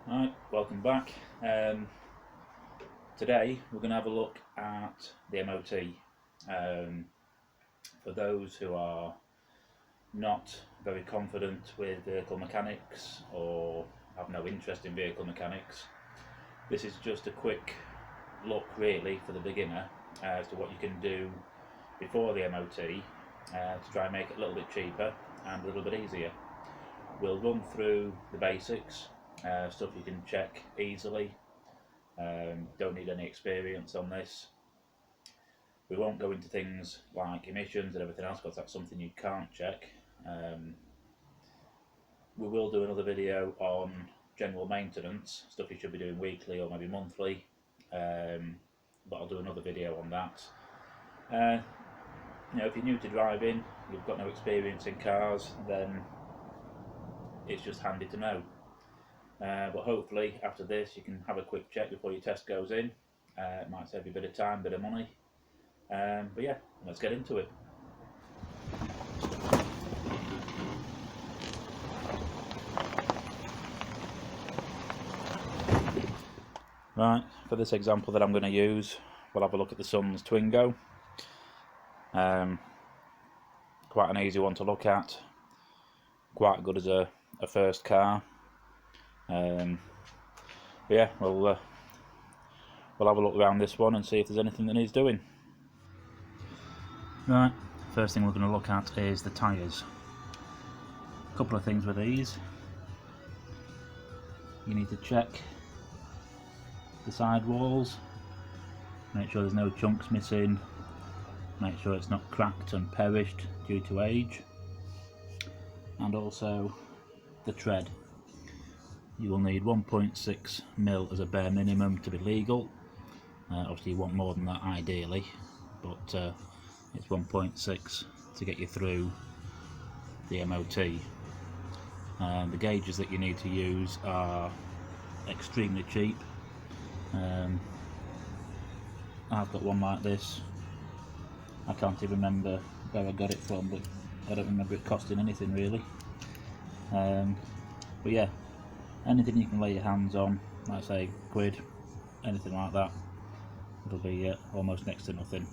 Right, welcome back. Today we're going to have a look at the MOT. For those who are not very confident with vehicle mechanics or have no interest in vehicle mechanics, this is just a quick look really for the beginner as to what you can do before the MOT to try and make it a little bit cheaper and a little bit easier. We'll run through the basics, stuff you can check easily. Don't need any experience on this. We won't go into things like emissions and everything else because that's something you can't check. We will do another video on general maintenance, stuff you should be doing weekly or maybe monthly, but I'll do another video on that. If you're new to driving, you've got no experience in cars, then it's just handy to know. But hopefully after this you can have a quick check before your test goes in. It might save you a bit of time, a bit of money. But yeah, let's get into it. Right, for this example that I'm going to use, we'll have a look at the Sun's Twingo. Quite an easy one to look at, quite good as a first car. But yeah, we'll have a look around this one and see if there's anything that needs doing. Right, first thing we're going to look at is the tyres. A couple of things with these. You need to check the side walls, make sure there's no chunks missing, make sure it's not cracked and perished due to age, and also the tread. You will need 1.6 mil as a bare minimum to be legal. Obviously you want more than that ideally, but it's 1.6 to get you through the MOT. The gauges that you need to use are extremely cheap. I've got one like this. I can't even remember where I got it from, but I don't remember it costing anything really. But yeah, anything you can lay your hands on, like I say, quid, anything like that, it'll be almost next to nothing.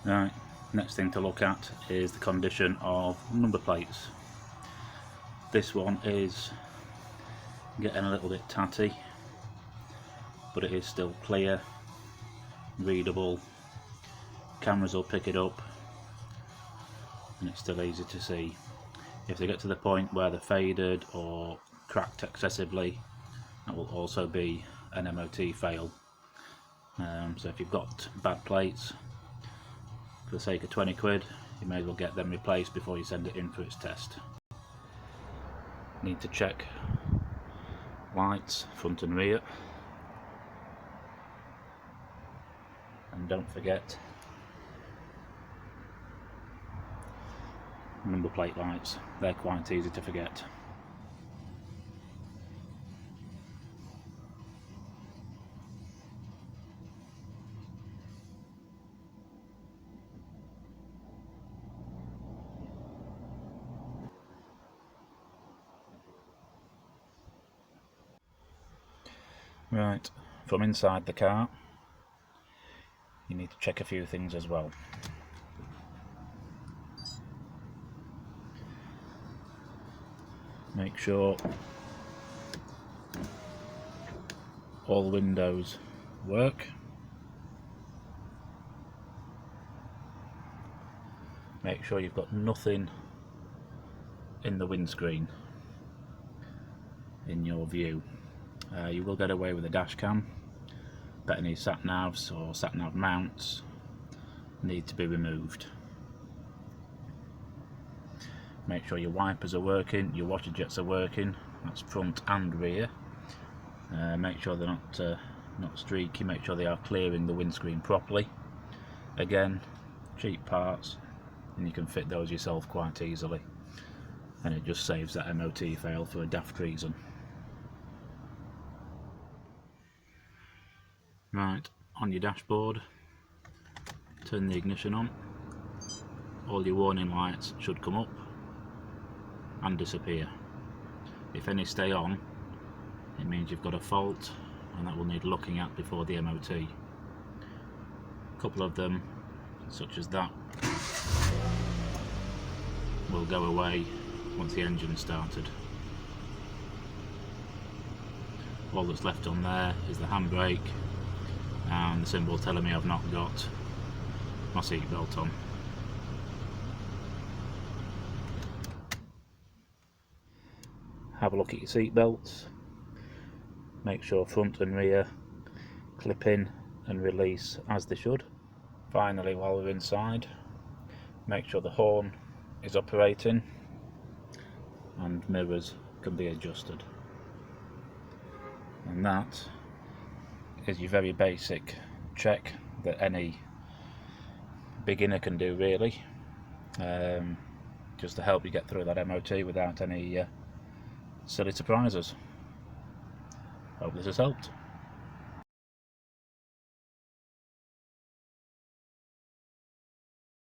Right, next thing to look at is the condition of number plates. This one is getting a little bit tatty, but it is still clear, readable, cameras will pick it up, and it's still easy to see. If they get to the point where they're faded or cracked excessively, that will also be an MOT fail. So if you've got bad plates, for the sake of 20 quid, you may as well get them replaced before you send it in for its test. Need to check lights, front and rear, and don't forget number plate lights, they're quite easy to forget. Right, from inside the car, you need to check a few things as well. Make sure all windows work. Make sure you've got nothing in the windscreen in your view. You will get away with a dash cam, but any sat navs or sat nav mounts need to be removed. Make sure your wipers are working, your water jets are working, that's front and rear. Make sure they're not not streaky. Make sure they are clearing the windscreen properly. Again, cheap parts, and you can fit those yourself quite easily, and it just saves that MOT fail for a daft reason. Right, on your dashboard, turn the ignition on. All your warning lights should come up and disappear. If any stay on, it means you've got a fault, and that will need looking at before the MOT. A couple of them, such as that, will go away once the engine's started. All that's left on there is the handbrake and the symbol telling me I've not got my seat belt on. Have a look at your seat belts. Make sure front and rear clip in and release as they should. Finally, while we're inside, make sure the horn is operating and mirrors can be adjusted. And that is your very basic check that any beginner can do, really, just to help you get through that MOT without any silly surprises. Hope this has helped.